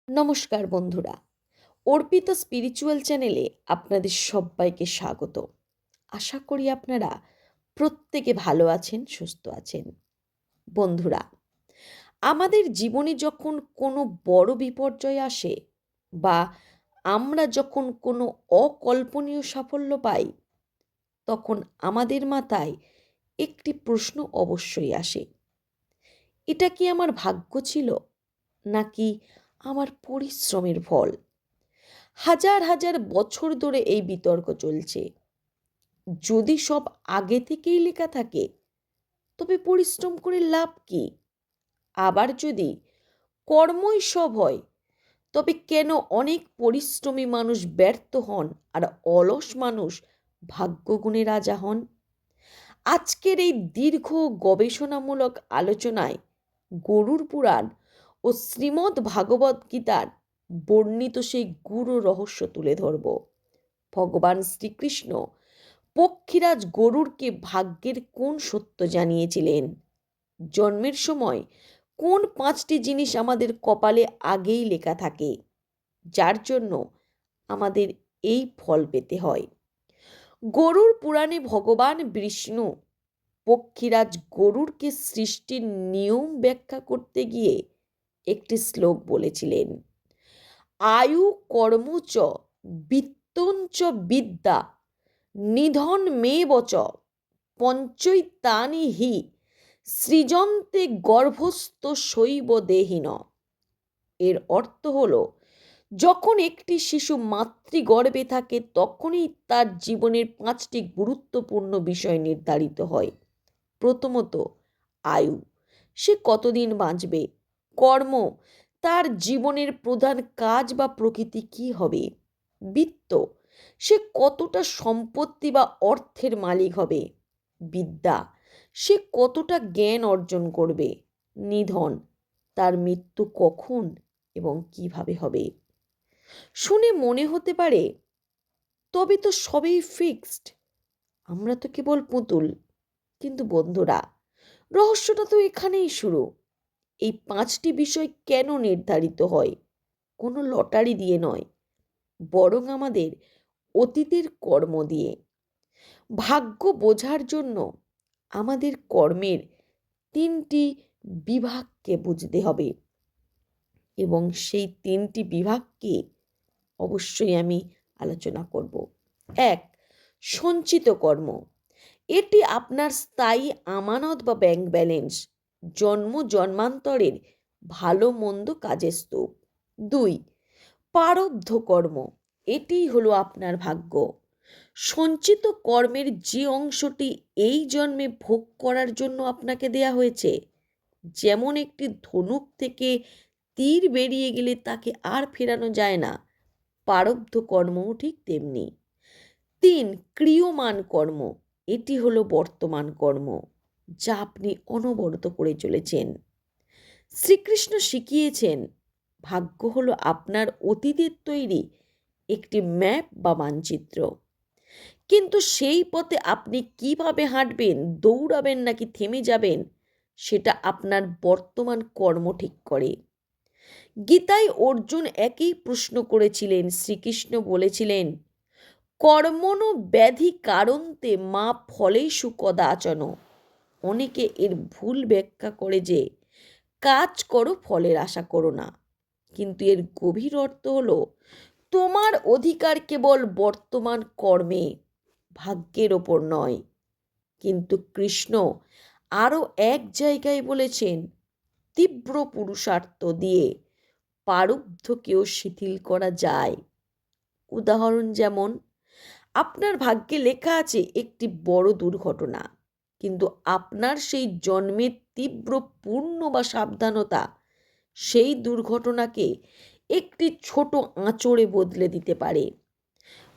নমস্কার বন্ধুরা, অর্পিত স্পিরিচুয়াল চ্যানেলে আপনাদের সবাইকে স্বাগত। আশা করি আপনারা প্রত্যেকে ভালো আছেন, সুস্থ আছেন। বন্ধুরা, আমাদের জীবনে যখন কোনো বড় বিপর্যয় আসে বা আমরা যখন কোনো অকল্পনীয় সাফল্য পাই, তখন আমাদের মাথায় একটি প্রশ্ন অবশ্যই আসে। এটা কি আমার ভাগ্য ছিল, নাকি আমার পরিশ্রমের ফল? হাজার হাজার বছর ধরে এই বিতর্ক চলছে। যদি সব আগে থেকেই লেখা থাকে, তবে পরিশ্রম করে লাভ কি? আবার যদি কর্মই সব হয়, তবে কেন অনেক পরিশ্রমী মানুষ ব্যর্থ হন আর অলস মানুষ ভাগ্যগুণে রাজা হন? আজকের এই দীর্ঘ গবেষণামূলক আলোচনায় গরুড় পুরাণ ও শ্রীমদ্ ভাগবত গীতার বর্ণিত সেই গূঢ় রহস্য তুলে ধরব। ভগবান শ্রীকৃষ্ণ পক্ষীরাজ গরুড়কে ভাগ্যের কোন সত্য জানিয়েছিলেন? জন্মের সময় কোন 5টি জিনিস আমাদের কপালে আগেই লেখা থাকে, যার জন্য আমাদের এই ফল পেতে হয়? গরুড় পুরাণে ভগবান বিষ্ণু পক্ষীরাজ গরুড়কে সৃষ্টির নিয়ম ব্যাখ্যা করতে গিয়ে একটি শ্লোক বলেছিলেন। আয়ু কর্মচ বিত্তঞ্চ বিদ্যা নিধন মে বচ পঞ্চৈতানি হি সৃজন্তে গর্ভস্থ শৈব দেহিন। এর অর্থ হলো, যখন একটি শিশু মাতৃগর্ভে থাকে তখনই তার জীবনের 5টি গুরুত্বপূর্ণ বিষয় নির্ধারিত হয়। প্রথমত, আয়ু, সে কতদিন বাঁচবে। কর্ম, তার জীবনের প্রধান কাজ বা প্রকৃতি কি হবে। বিত্ত, সে কতটা সম্পত্তি বা অর্থের মালিক হবে। বিদ্যা, সে কতটা জ্ঞান অর্জন করবে। নিধন, তার মৃত্যু কখন এবং কিভাবে হবে। শুনে মনে হতে পারে, তবে তো সবই ফিক্সড, আমরা তো কেবল পুতুল। কিন্তু বন্ধুরা, রহস্যটা তো এখানেই শুরু। এই 5টি বিষয় কেন নির্ধারিত হয়? কোনো লটারি দিয়ে নয়, বরং আমাদের অতীতের কর্ম দিয়ে। ভাগ্য বোঝার জন্য আমাদের কর্মের 3টি বিভাগকে বুঝতে হবে, এবং সেই 3টি বিভাগকে অবশ্যই আমি আলোচনা করব। 1. সঞ্চিত কর্ম। এটি আপনার স্থায়ী আমানত বা ব্যাংক ব্যালেন্স, জন্ম জন্মান্তরের ভালো মন্দ কাজের স্তূপ। 2. প্রারব্ধ কর্ম। এটিই হলো আপনার ভাগ্য। সঞ্চিত কর্মের যে অংশটি এই জন্মে ভোগ করার জন্য আপনাকে দেয়া হয়েছে। যেমন একটি ধনুক থেকে তীর বেরিয়ে গেলে তাকে আর ফেরানো যায় না, প্রারব্ধ কর্মও ঠিক তেমনি। 3. ক্রিয়মান কর্ম। এটি হলো বর্তমান কর্ম, যা আপনি অনবরত করে চলেছেন। শ্রীকৃষ্ণ শিখিয়েছেন, ভাগ্য হলো আপনার অতীতের তৈরি একটি ম্যাপ বা মানচিত্র, কিন্তু সেই পথে আপনি কিভাবে হাঁটবেন, দৌড়াবেন নাকি থেমে যাবেন, সেটা আপনার বর্তমান কর্ম ঠিক করে। গীতায় অর্জুন একই প্রশ্ন করেছিলেন। শ্রীকৃষ্ণ বলেছিলেন, কর্মণ ব্যাধি কারন্তে মা ফলেষু কদাচন। অনেকে এর ভুল ব্যাখ্যা করে যে কাজ করো, ফলের আশা করো না। কিন্তু এর গভীর অর্থ হলো, তোমার অধিকার কেবল বর্তমান কর্মে, ভাগ্যের ওপর নয়। কিন্তু কৃষ্ণ আরও এক জায়গায় বলেছেন, তীব্র পুরুষার্থ দিয়ে প্রারব্ধকেও শিথিল করা যায়। উদাহরণ যেমন, আপনার ভাগ্যে লেখা আছে একটি বড় দুর্ঘটনা, কিন্তু আপনার সেই জন্মের তীব্র পূর্ণ বা সাবধানতা সেই দুর্ঘটনাকে একটি ছোট আঁচড়ে বদলে দিতে পারে।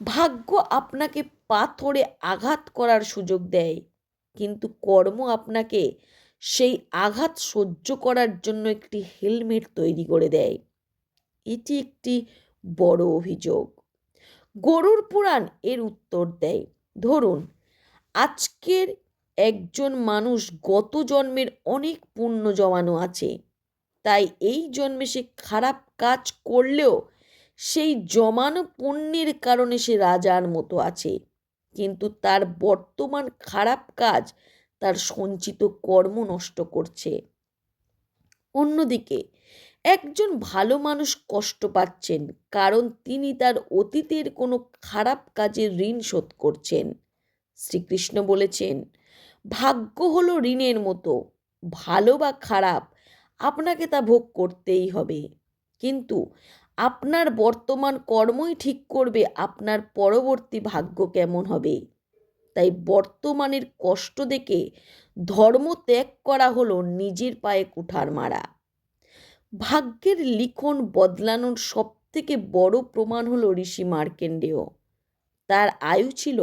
ভাগ্য আপনাকে পাথরে আঘাত করার সুযোগ দেয়, কিন্তু কর্ম আপনাকে সেই আঘাত সহ্য করার জন্য একটি হেলমেট তৈরি করে দেয়। এটি একটি বড় অভিযোগ। গরুড় পুরাণ এর উত্তর দেয়। ধরুন, একজন মানুষ গত জন্মের অনেক পুণ্য জমানো আছে, তাই এই জন্মে সে খারাপ কাজ করলেও সেই জমানো পুণ্যের কারণে সে রাজার মতো আছে, কিন্তু তার বর্তমান খারাপ কাজ তার সঞ্চিত কর্ম নষ্ট করছে। অন্যদিকে একজন ভালো মানুষ কষ্ট পাচ্ছেন কারণ তিনি তার অতীতের কোনো খারাপ কাজের ঋণ শোধ করছেন। শ্রীকৃষ্ণ বলেছেন, ভাগ্য হলো ঋণের মতো, ভালো বা খারাপ আপনাকে তা ভোগ করতেই হবে, কিন্তু আপনার বর্তমান কর্মই ঠিক করবে আপনার পরবর্তী ভাগ্য কেমন হবে। তাই বর্তমানের কষ্ট দেখে ধর্ম ত্যাগ করা হলো নিজের পায়ে কুঠার মারা। ভাগ্যের লিখন বদলানোর সব থেকে বড় প্রমাণ হলো ঋষি মার্কেন্ডেয়। তার আয়ু ছিল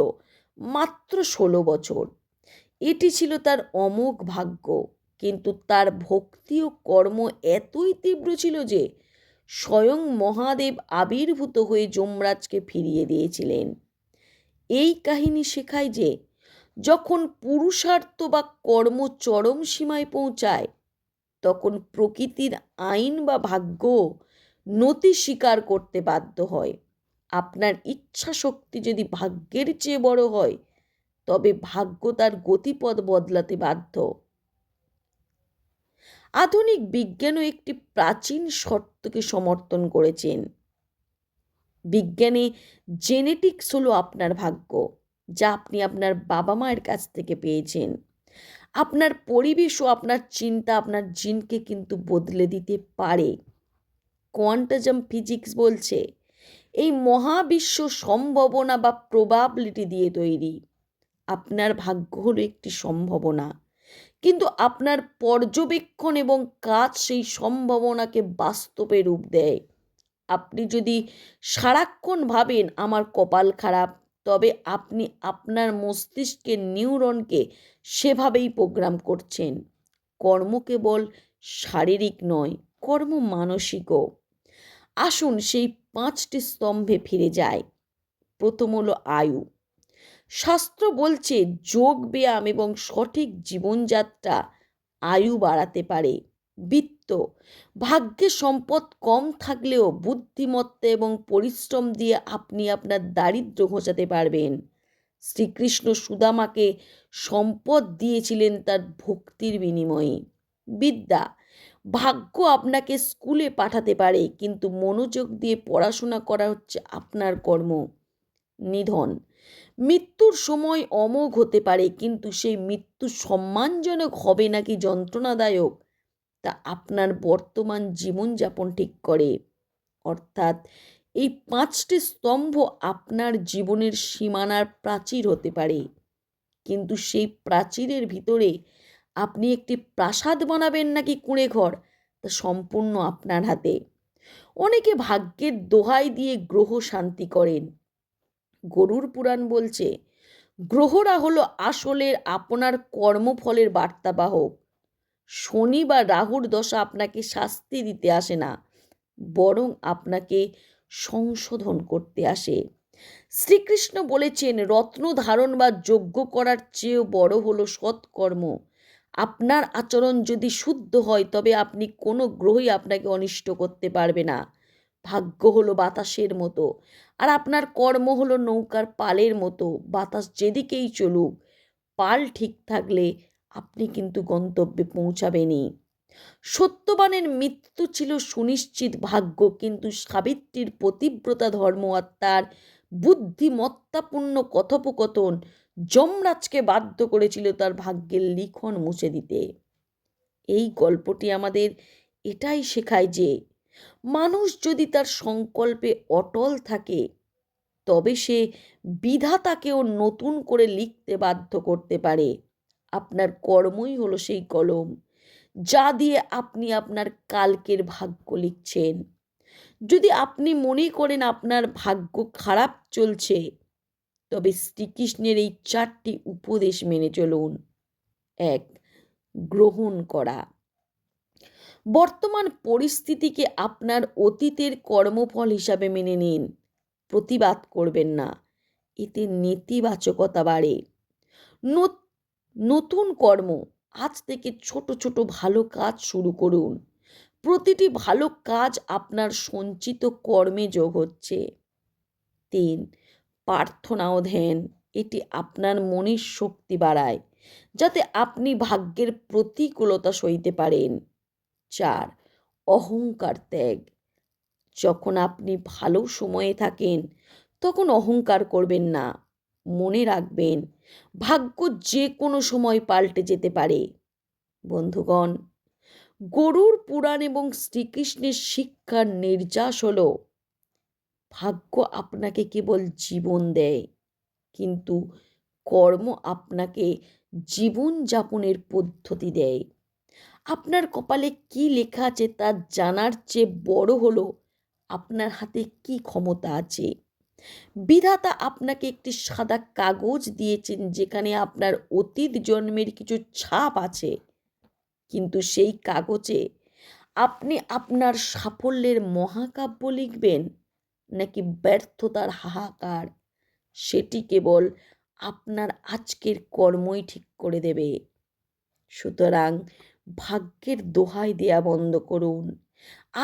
মাত্র 16 বছর। এটি ছিল তার অমোঘ ভাগ্য, কিন্তু তার ভক্তি ও কর্ম এতই তীব্র ছিল যে স্বয়ং মহাদেব আবির্ভূত হয়ে যমরাজকে ফিরিয়ে দিয়েছিলেন। এই কাহিনী শেখায় যে যখন পুরুষার্থ বা কর্ম চরম সীমায় পৌঁছায়, তখন প্রকৃতির আইন বা ভাগ্য নতি স্বীকার করতে বাধ্য হয়। আপনার ইচ্ছা শক্তি যদি ভাগ্যের চেয়ে বড় হয়, তবে ভাগ্য তার গতিপথ বদলাতে বাধ্য। আধুনিক বিজ্ঞানও একটি প্রাচীন শর্তকে সমর্থন করেছেন। বিজ্ঞানে জেনেটিক্স হলো আপনার ভাগ্য, যা আপনি আপনার বাবা মায়ের কাছ থেকে পেয়েছেন। আপনার পরিবেশ ও আপনার চিন্তা আপনার জিনকে কিন্তু বদলে দিতে পারে। কোয়ান্টাম ফিজিক্স বলছে এই মহাবিশ্ব সম্ভাবনা বা প্রবাবিলিটি দিয়ে তৈরি। আপনার ভাগ্য হলো একটি সম্ভাবনা, কিন্তু আপনার পর্যবেক্ষণ এবং কাজ সেই সম্ভাবনাকে বাস্তবে রূপ দেয়। আপনি যদি সারাক্ষণ ভাবেন আমার কপাল খারাপ, তবে আপনি আপনার মস্তিষ্কের নিউরনকে সেভাবেই প্রোগ্রাম করছেন। কর্ম কেবল শারীরিক নয়, কর্ম মানসিকও। আসুন সেই 5টি স্তম্ভে ফিরে যায়। প্রথম হলো আয়ু। শাস্ত্র বলছে যোগ ব্যায়াম এবং সঠিক জীবনযাত্রা আয়ু বাড়াতে পারে। বিত্ত, ভাগ্যে সম্পদ কম থাকলেও বুদ্ধিমত্তা এবং পরিশ্রম দিয়ে আপনি আপনার দারিদ্র্য ঘোচাতে পারবেন। শ্রীকৃষ্ণ সুদামাকে সম্পদ দিয়েছিলেন তার ভক্তির বিনিময়ে। বিদ্যা, ভাগ্য আপনাকে স্কুলে পাঠাতে পারে, কিন্তু মনোযোগ দিয়ে পড়াশোনা করা হচ্ছে আপনার কর্ম। নিধন, মৃত্যুর সময় অমোঘ হতে পারে, কিন্তু সেই মৃত্যু সম্মানজনক হবে নাকি যন্ত্রণাদায়ক তা আপনার বর্তমান জীবনযাপন ঠিক করে। অর্থাৎ এই 5টি স্তম্ভ আপনার জীবনের সীমানার প্রাচীর হতে পারে, কিন্তু সেই প্রাচীরের ভিতরে আপনি একটি প্রাসাদ বানাবেন নাকি কুঁড়ে ঘর তা সম্পূর্ণ আপনার হাতে। অনেকে ভাগ্যের দোহাই দিয়ে গ্রহ শান্তি করেন। গরুর পুরাণ বলছে গ্রহরা হলো আসলের আপনার কর্মফলের বার্তাবাহক। শনি বা রাহুর দশা আপনাকে শাস্তি দিতে আসে না, বরং আপনাকে সংশোধন করতে আসে। শ্রীকৃষ্ণ বলেছেন রত্ন ধারণ বা যজ্ঞ করার চেয়েও বড় হলো সৎকর্ম। আপনার আচরণ যদি শুদ্ধ হয়, তবে আপনি কোনো গ্রহই আপনাকে অনিষ্ট করতে পারবে না। ভাগ্য হলো বাতাসের মতো, আর আপনার কর্ম হলো নৌকার পালের মতো। বাতাস যেদিকেই চলুক, পাল ঠিক থাকলে আপনি কিন্তু গন্তব্যে পৌঁছাবেনই। সত্যবানের মৃত্যু ছিল সুনিশ্চিত ভাগ্য, কিন্তু সাবিত্রীর পতিব্রতা ধর্ম আর তার বুদ্ধিমত্তাপূর্ণ কথোপকথন যমরাজকে বাধ্য করেছিল তার ভাগ্যের লিখন মুছে দিতে। এই গল্পটি আমাদের এটাই শেখায় যে মানুষ যদি তার সংকল্পে অটল থাকে, তবে সে বিধাতাকেও নতুন করে লিখতে বাধ্য করতে পারে। আপনার কর্মই হলো সেই কলম যা দিয়ে আপনি আপনার কালকের ভাগ্য লিখছেন। যদি আপনি মনে করেন আপনার ভাগ্য খারাপ চলছে, তবে শ্রীকৃষ্ণের এই 4টি উপদেশ মেনে চলুন। 1. গ্রহণ করা। বর্তমান পরিস্থিতিকে আপনার অতীতের কর্মফল হিসাবে মেনে নিন, প্রতিবাদ করবেন না, এতে নেতিবাচকতা বাড়ে। নতুন কর্ম, আজ থেকে ছোট ছোট ভালো কাজ শুরু করুন। প্রতিটি ভালো কাজ আপনার সঞ্চিত কর্মে যোগ হচ্ছে। 3. প্রার্থনা ও ধ্যান। এটি আপনার মনের শক্তি বাড়ায়, যাতে আপনি ভাগ্যের প্রতিকূলতা সইতে পারেন। 4. অহংকার ত্যাগ। যখন আপনি ভালো সময়ে থাকেন তখন অহংকার করবেন না। মনে রাখবেন, ভাগ্য যে কোনো সময় পাল্টে যেতে পারে। বন্ধুগণ, গরুর পুরাণ এবং শ্রীকৃষ্ণের শিক্ষার নির্যাস হলো, ভাগ্য আপনাকে কেবল জীবন দেয়, কিন্তু কর্ম আপনাকে জীবনযাপনের পদ্ধতি দেয়। আপনার কপালে কি লেখা আছে তা জানার চেয়ে বড় হলো আপনার হাতে কি ক্ষমতা আছে। বিধাতা আপনাকে একটি সাদা কাগজ দিয়েছেন যেখানে আপনার অতীত জন্মের কিছু ছাপ আছে, কিন্তু সেই কাগজে আপনি আপনার সাফল্যের মহাকাব্য লিখবেন নাকি ব্যর্থতার হাহাকার, সেটি কেবল আপনার আজকের কর্মই ঠিক করে দেবে। সুতরাং ভাগ্যের দোহাই দেয়া বন্ধ করুন,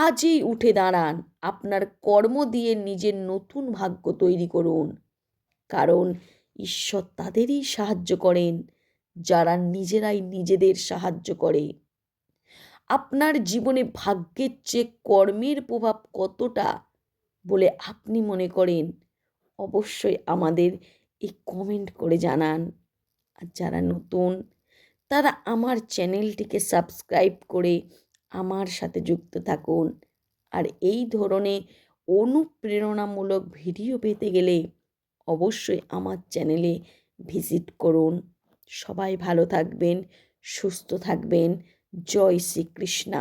আজই উঠে দাঁড়ান, আপনার কর্ম দিয়ে নিজের নতুন ভাগ্য তৈরি করুন। কারণ ঈশ্বর তাদেরই সাহায্য করেন যারা নিজেরাই নিজেদের সাহায্য করে। আপনার জীবনে ভাগ্যের চেয়ে কর্মের প্রভাব কতটা বলে আপনি মনে করেন, অবশ্যই আমাদের এই কমেন্ট করে জানান। আর যারা নতুন, তারা আমার চ্যানেলটিকে সাবস্ক্রাইব করে আমার সাথে যুক্ত থাকুন। আর এই ধরনের অনুপ্রেরণামূলক ভিডিও পেতে গেলে অবশ্যই আমার চ্যানেলে ভিজিট করুন। সবাই ভালো থাকবেন, সুস্থ থাকবেন। জয় শ্রীকৃষ্ণ।